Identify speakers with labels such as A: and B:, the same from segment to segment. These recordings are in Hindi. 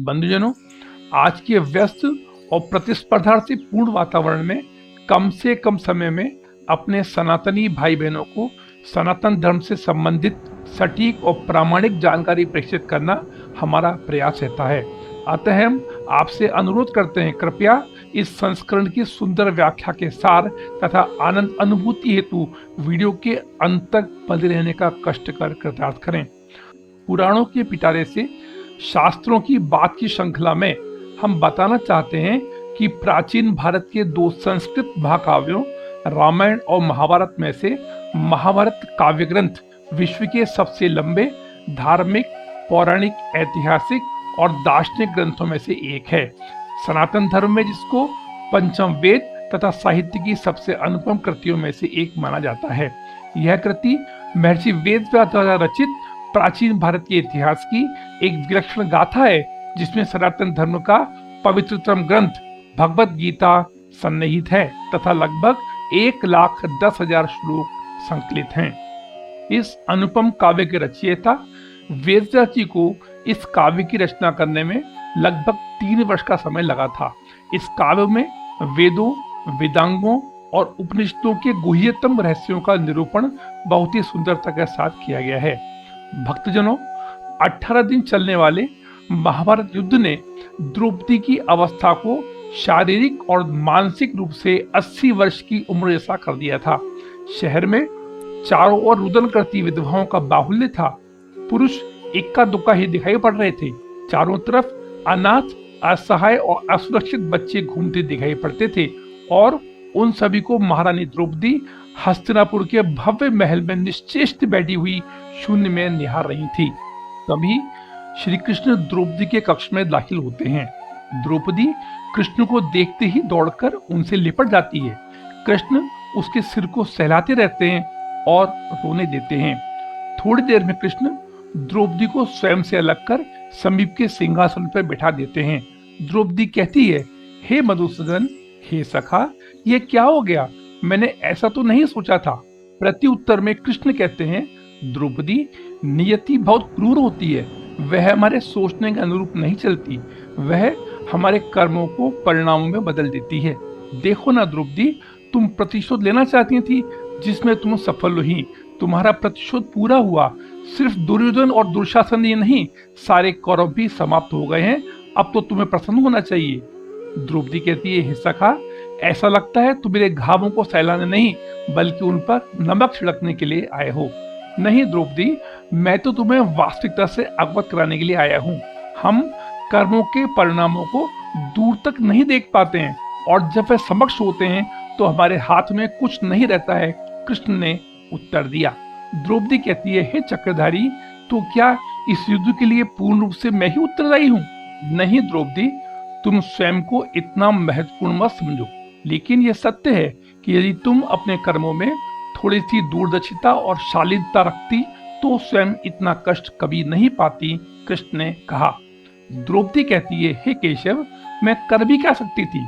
A: बंधुजनों, आज के व्यस्त और प्रतिस्पर्धा से पूर्ण वातावरण में कम से कम समय में अपने सनातनी भाई बहनों को सनातन धर्म से संबंधित सटीक और प्रामाणिक जानकारी प्रेषित करना हमारा प्रयास रहता है। अतः हम आपसे अनुरोध करते हैं, कृपया इस संस्करण की सुंदर व्याख्या के सार तथा आनंद अनुभूति हेतु वीडियो के अंत तक बने रहने का कष्ट कर कृतार्थ करें। पुराणों के पिटारे से शास्त्रों की बात की श्रृंखला में हम बताना चाहते हैं कि प्राचीन भारत के दो संस्कृत महाकाव्यों रामायण और महाभारत में से महाभारत काव्य ग्रंथ विश्व के सबसे लंबे धार्मिक, पौराणिक, ऐतिहासिक और दार्शनिक ग्रंथों में से एक है। सनातन धर्म में जिसको पंचम वेद तथा साहित्य की सबसे अनुपम कृतियों में से एक माना जाता है। यह कृति महर्षि वेदव्यास द्वारा रचित प्राचीन भारत के इतिहास की एक विलक्षण गाथा है, जिसमें सनातन धर्म का पवित्रतम ग्रंथ भगवत गीता सन्निहित है तथा लगभग 1,10,000 श्लोक संकलित हैं। इस अनुपम काव्य के रचयिता वेदव्यास जी को इस काव्य की रचना करने में लगभग 3 वर्ष का समय लगा था। इस काव्य में वेदों, वेदांगों और उपनिषदों के गुह्यतम रहस्यों का निरूपण बहुत ही सुंदरता के साथ किया गया है। भक्तजनों, 18 दिन चलने वाले महाभारत युद्ध ने द्रौपदी की अवस्था को शारीरिक और मानसिक रूप से 80 वर्ष की उम्र जैसा कर दिया था। शहर में चारों ओर रुदन करती विधवाओं का बाहुल्य था। पुरुष इक्का दुक्का ही दिखाई पड़ रहे थे। चारों तरफ अनाथ, असहाय और असुरक्षित बच्चे घूमते दिखाई पड़ते थे और उन सभी को महारानी द्रौपदी हस्तिनापुर के भव्य महल में निश्चेष्ट बैठी हुई शून्य में निहार रही थी। तभी श्री कृष्ण द्रौपदी के कक्ष में दाखिल होते हैं। द्रौपदी कृष्ण को देखते ही दौड़कर उनसे लिपट जाती है। कृष्ण उसके सिर को सहलाते रहते हैं और रोने देते हैं। थोड़ी देर में कृष्ण द्रौपदी को स्वयं से अलग कर समीप के सिंहासन पर बैठा देते हैं। द्रौपदी कहती है, हे मधुसूदन, हे सखा, ये क्या हो गया? मैंने ऐसा तो नहीं सोचा था। प्रति उत्तर में कृष्ण कहते हैं, द्रौपदी, नियति बहुत क्रूर होती है। वह हमारे सोचने के अनुरूप नहीं चलती। वह हमारे कर्मों को परिणामों में बदल देती है। देखो ना द्रौपदी, तुम प्रतिशोध लेना चाहती थी, जिसमें तुम सफल हुई। तुम्हारा प्रतिशोध पूरा हुआ। सिर्फ दुर्योधन और दुशासन ही नहीं, सारे कौरव भी समाप्त हो गए हैं। अब तो तुम्हें प्रसन्न होना चाहिए। द्रौपदी कहती है, हे सखा, ऐसा लगता है तुम मेरे घावों को सहलाने नहीं बल्कि उन पर नमक छिड़कने के लिए आए हो। नहीं द्रौपदी, मैं तो तुम्हें वास्तविकता से अवगत कराने के लिए आया हूँ। हम कर्मों के परिणामों को दूर तक नहीं देख पाते हैं और जब वे समक्ष होते हैं तो हमारे हाथ में कुछ नहीं रहता है। कृष्ण ने उत्तर दिया। द्रौपदी कहती है, हे चक्रधारी, तो क्या इस युद्ध के लिए पूर्ण रूप से मैं ही उत्तरदायी हूँ? नहीं द्रौपदी, तुम स्वयं को इतना महत्वपूर्ण मत समझो, लेकिन यह सत्य है कि यदि तुम अपने कर्मों में थोड़ी सी दूरदर्शिता और शालीनता रखती तो स्वयं इतना कष्ट कभी नहीं पाती। कृष्ण ने कहा। द्रौपदी कहती है, हे केशव, मैं कर भी क्या सकती थी?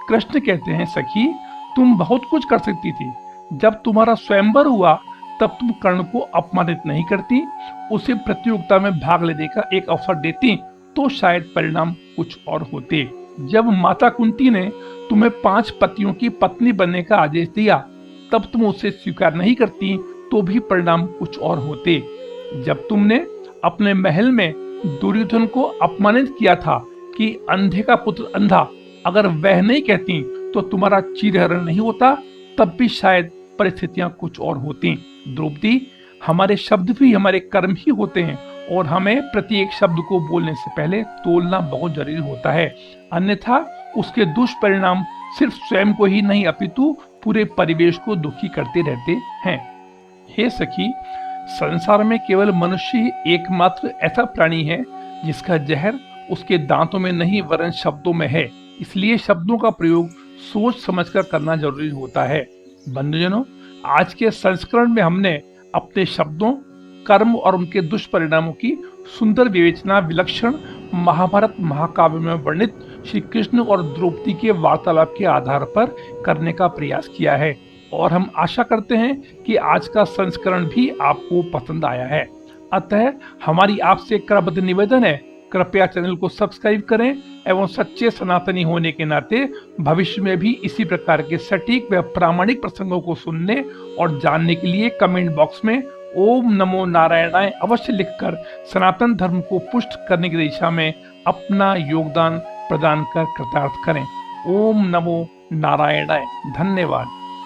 A: कृष्ण कहते हैं, सखी, तुम बहुत कुछ कर सकती थी। जब तुम्हारा स्वयंवर हुआ तब तुम कर्ण को अपमानित नहीं करती, उसे प्रतियोगिता में भाग लेने का एक अवसर देती तो शायद परिणाम कुछ और होते। जब माता कुंती ने तुम्हें 5 पतियों की पत्नी बनने का आदेश दिया तब तुम उसे स्वीकार नहीं करती तो भी परिणाम कुछ और होते। जब तुमने अपने महल में दुर्योधन को अपमानित किया था कि अंधे का पुत्र अंधा, अगर वह नहीं कहती तो तुम्हारा चीरहरण नहीं होता, तब भी शायद परिस्थितियां कुछ और होती। द्रौपदी, हमारे शब्द भी हमारे कर्म ही होते हैं और हमें प्रत्येक शब्द को बोलने से पहले तोलना बहुत जरूरी होता है, अन्यथा उसके दुष्परिणाम सिर्फ स्वयं को ही नहीं अपितु पूरे परिवेश को दुखी करते रहते हैं। हे सखी, संसार में केवल मनुष्य ही एकमात्र ऐसा प्राणी है जिसका जहर उसके दांतों में नहीं वरन शब्दों में है। इसलिए शब्दों का प्रयोग सोच समझकर करना जरूरी होता है। बंधुजनों, आज के संस्करण में हमने अपने शब्दों, कर्म और उनके दुष्परिणामों की सुंदर विवेचना विलक्षण महाभारत महाकाव्य में वर्णित श्री कृष्ण और द्रौपदी के वार्तालाप के आधार पर करने का प्रयास किया है और हम आशा करते हैं कि आज का संस्करण भी आपको पसंद आया है। अतः हमारी आपसे करबद्ध निवेदन है, कृपया चैनल को सब्सक्राइब करें एवं सच्चे सनातनी होने के नाते भविष्य में भी इसी प्रकार के सटीक व प्रामाणिक प्रसंगों को सुनने और जानने के लिए कमेंट बॉक्स में ओम नमो नारायणाय अवश्य लिखकर सनातन धर्म को पुष्ट करने की दिशा में अपना योगदान प्रदान कर कृतार्थ करें। ओम नमो नारायणाय। धन्यवाद।